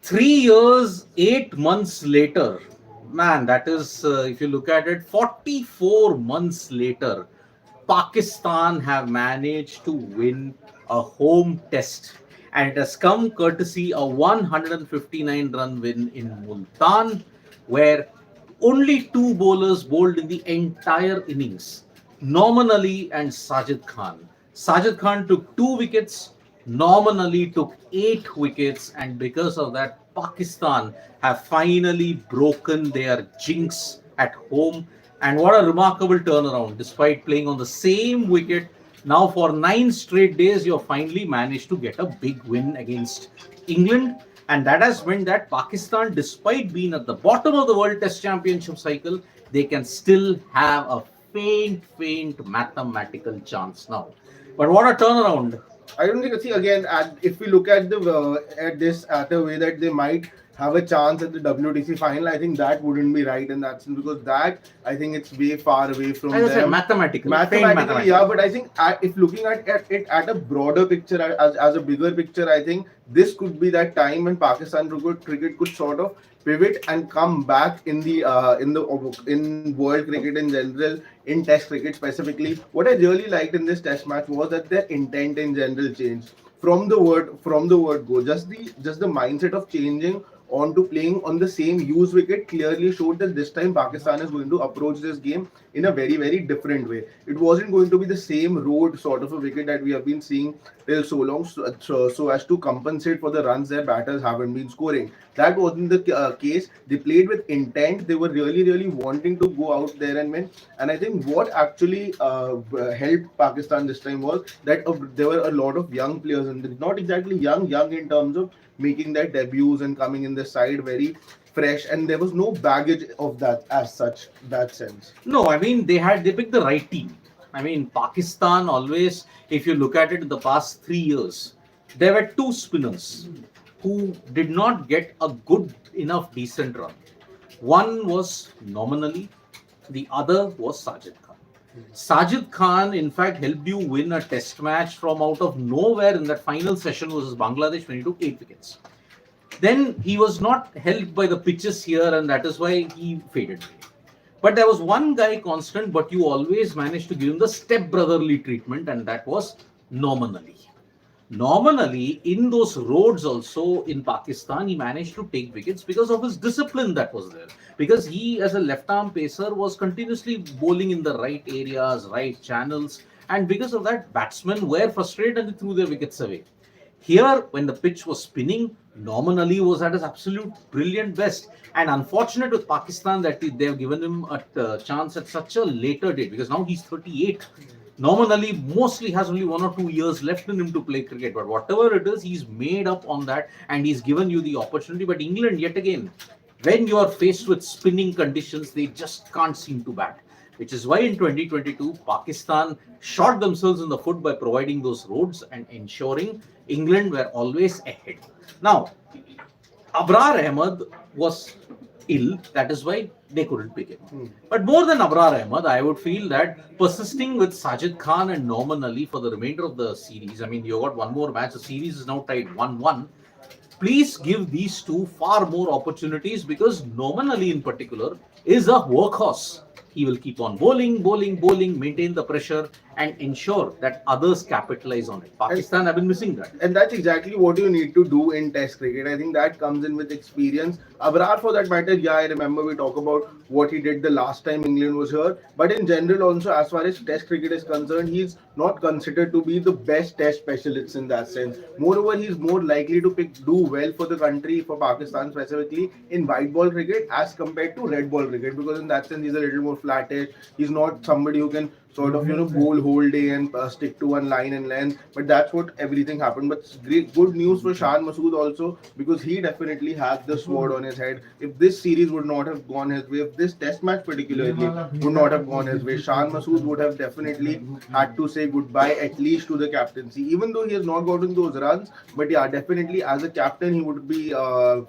3 years, 8 months later, man, that is, if you look at it, 44 months later, Pakistan have managed to win a home test. And it has come courtesy a 159 run win in Multan, where only two bowlers bowled in the entire innings, Noman Ali and Sajid Khan. Sajid Khan took 2 wickets, Norman Ali took 8 wickets, and because of that, Pakistan have finally broken their jinx at home. And what a remarkable turnaround! Despite playing on the same wicket, now for 9 straight days, you have finally managed to get a big win against England. And that has meant that Pakistan, despite being at the bottom of the World Test Championship cycle, they can still have a faint mathematical chance now. But what a turnaround! I don't think. See again, if we look at the at this at a way that they might have a chance at the WTC final, I think that wouldn't be right in that sense because that I think it's way far away from As I said, them. mathematically, Mathematically, yeah, but I think if looking at it at a broader picture, as a bigger picture, I think this could be that time when Pakistan cricket could sort of pivot and come back in world cricket in general, in Test cricket specifically. What I really liked in this Test match was that their intent in general changed from the word go. Just the mindset of changing onto playing on the same used wicket clearly showed that this time Pakistan is going to approach this game in a very different way. It wasn't going to be the same road sort of a wicket that we have been seeing till so long, so as to compensate for the runs their batters haven't been scoring. That wasn't the case. They played with intent. They were really wanting to go out there and win. And I think what actually helped Pakistan this time was that there were a lot of young players, and not exactly young in terms of making their debuts and coming in the side very fresh, and there was no baggage of that as such, that sense. No, I mean they picked the right team. I mean Pakistan always, if you look at it in the past 3 years, there were two spinners who did not get a good enough decent run. One was nominally, the other was Sajid Khan. Sajid Khan, in fact, helped you win a test match from out of nowhere in that final session versus Bangladesh when he took 8 wickets. Then he was not helped by the pitches here, and that is why he faded away. But there was one guy constant, but you always managed to give him the step brotherly treatment, and that was Noman Ali. Noman Ali, in those roads also in Pakistan, he managed to take wickets because of his discipline that was there. Because he, as a left arm pacer, was continuously bowling in the right areas, right channels, and because of that, batsmen were frustrated and they threw their wickets away. Here, when the pitch was spinning, Norman Ali was at his absolute brilliant best. And unfortunate with Pakistan that they've given him a chance at such a later date because now he's 38. Norman Ali mostly has only 1 or 2 years left in him to play cricket. But whatever it is, he's made up on that and he's given you the opportunity. But England, yet again, when you are faced with spinning conditions, they just can't seem to bat. Which is why in 2022, Pakistan shot themselves in the foot by providing those roads and ensuring England were always ahead. Now, Abrar Ahmed was ill, that is why they couldn't pick him. But more than Abrar Ahmed, I would feel that persisting with Sajid Khan and Norman Ali for the remainder of the series, I mean, you got one more match, the series is now tied 1-1. Please give these two far more opportunities because Noman Ali in particular is a workhorse. He will keep on bowling, maintain the pressure and ensure that others capitalize on it. Pakistan have been missing that. And that's exactly what you need to do in Test cricket. I think that comes in with experience. Abrar, for that matter, yeah, I remember we talk about what he did the last time England was here. But in general, also, as far as Test cricket is concerned, he's not considered to be the best Test specialist in that sense. Moreover, he's more likely to do well for the country, for Pakistan specifically, in white ball cricket as compared to red ball cricket. Because in that sense, he's a little more flattish. He's not somebody who can sort of bowl whole day and stick to one line and length, but that's what everything happened. But good news for Shan Masood also because he definitely had the sword on his head. If this series would not have gone his way, if this test match particularly would not have gone his way, Shan Masood would have definitely had to say goodbye at least to the captaincy, even though he has not gotten those runs. But yeah, definitely as a captain he would be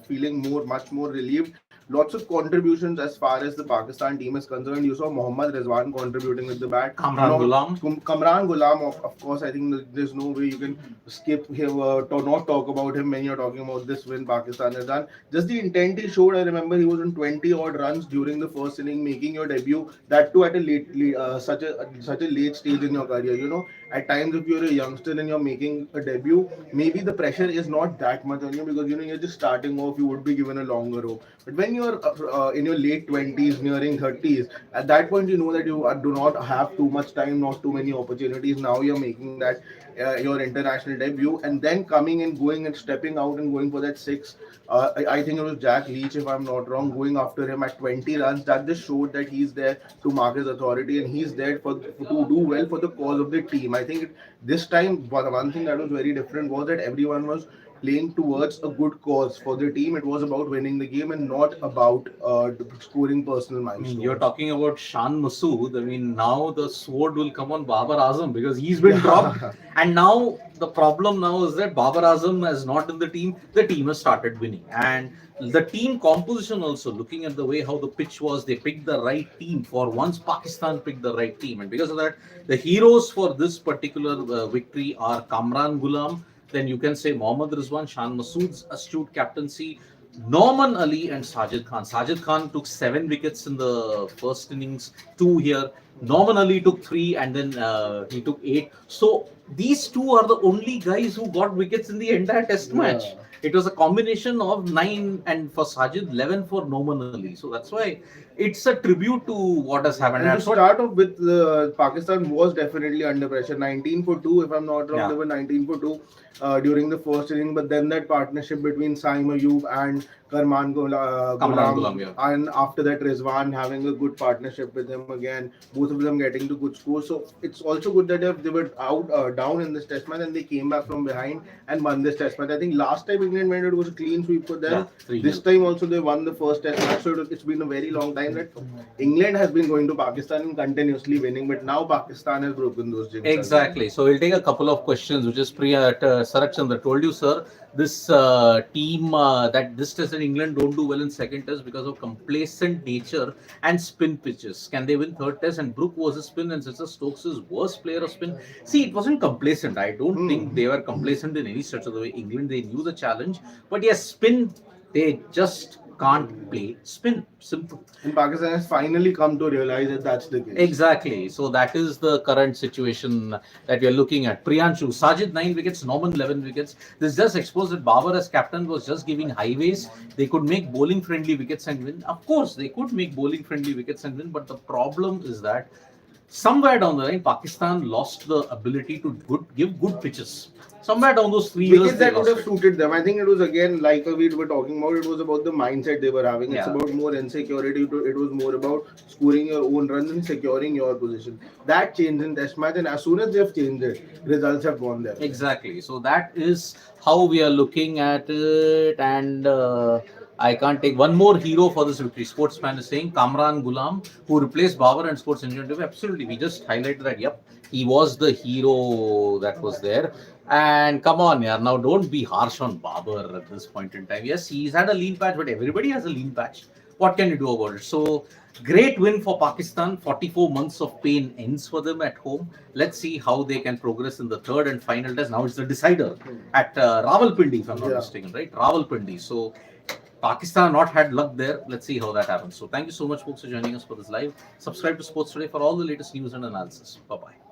feeling much more relieved. Lots of contributions as far as the Pakistan team is concerned. You saw Mohammad Rizwan contributing with the bat. that. Kamran Ghulam. Kamran Ghulam, of course, I think there's no way you can skip him, to not talk about him when you're talking about this win Pakistan has done. Just the intent he showed, I remember he was on 20 odd runs during the first inning, making your debut. That too at a such a late stage in your career. You know, at times if you're a youngster and you're making a debut, maybe the pressure is not that much on you because you know you're just starting off. You would be given a longer rope. But when you're in your late 20s, nearing 30s, at that point you know that you do not have too much time, not too many opportunities. Now you're making that your international debut, and then coming and going and stepping out and going for that six. I think it was Jack Leach, if I'm not wrong, going after him at 20 runs. That just showed that he's there to mark his authority and he's there to do well for the cause of the team. I think this time one thing that was very different was that everyone was playing towards a good cause for the team. It was about winning the game and not about scoring personal I mean, milestones. you're talking about Shan Masood. I mean, now the sword will come on Babar Azam because he's been dropped. And now the problem now is that Babar Azam is not in the team. The team has started winning. And the team composition also, looking at the way how the pitch was, they picked the right team. For once, Pakistan picked the right team. And because of that, the heroes for this particular victory are Kamran Ghulam. Then you can say Mohammad Rizwan, Shan Masood's astute captaincy, Noman Ali and Sajid Khan. Sajid Khan took 7 wickets in the first innings, 2 here. Norman Ali took 3 and then he took 8. So these two are the only guys who got wickets in the entire test match. Yeah. It was a combination of 9 and for Sajid, 11 for Noman Ali. So that's why it's a tribute to what has happened. And to That's what, start off with, Pakistan was definitely under pressure. 19 for 2, if I'm not wrong, yeah. they were 19 for 2 during the first inning. But then that partnership between Saim Ayub and Kamran Ghulam, yeah. and after that Rizwan having a good partnership with him again, both of them getting to good scores. So it's also good that they were out down in this test match and they came back from behind and won this test match. I think last time England went, it was a clean sweep for them. Yeah, This time also they won the first test match. So it's been a very long time that England has been going to Pakistan and continuously winning, but now Pakistan has broken those jinxes. Exactly. So we'll take a couple of questions, which is Priya Sarak Chandra told you, sir. This team that this test in England don't do well in second test because of complacent nature and spin pitches. Can they win third test? And Brook was a spin, and since Stokes is worst player of spin. See, it wasn't complacent. I don't think they were complacent in any stretch of the way. England, they knew the challenge, but yes, spin, they just can't play spin. Simple. And Pakistan has finally come to realize that that's the case. Exactly. So that is the current situation that we are looking at. Priyanshu, Sajid 9 wickets, Norman 11 wickets. This just exposed that Babar as captain was just giving highways. They could make bowling friendly wickets and win. Of course, they could make bowling friendly wickets and win, but the problem is that somewhere down the line, Pakistan lost the ability to give good pitches. Somewhere down those 3 years, Because they that would lost have it. suited them. I think it was again like we were talking about. It was about the mindset they were having. It's Yeah. about more insecurity. It was more about scoring your own runs and securing your position. That changed in Test match, and as soon as they have changed it, results have gone there. Exactly. So that is how we are looking at it. And I can't take one more hero for this victory. Sportsman is saying Kamran Ghulam, who replaced Babar and scores injured. Absolutely. We just highlighted that. Yep. He was the hero that was there. And come on, yeah. Now don't be harsh on Babar at this point in time. Yes, he's had a lean patch, but everybody has a lean patch. What can you do about it? So great win for Pakistan. 44 months of pain ends for them at home. Let's see how they can progress in the third and final test. Now it's the decider at Rawalpindi, if I'm not mistaken, right? Rawalpindi. So Pakistan not had luck there. Let's see how that happens. So thank you so much, folks, for joining us for this live. Subscribe to Sports Today for all the latest news and analysis. Bye bye.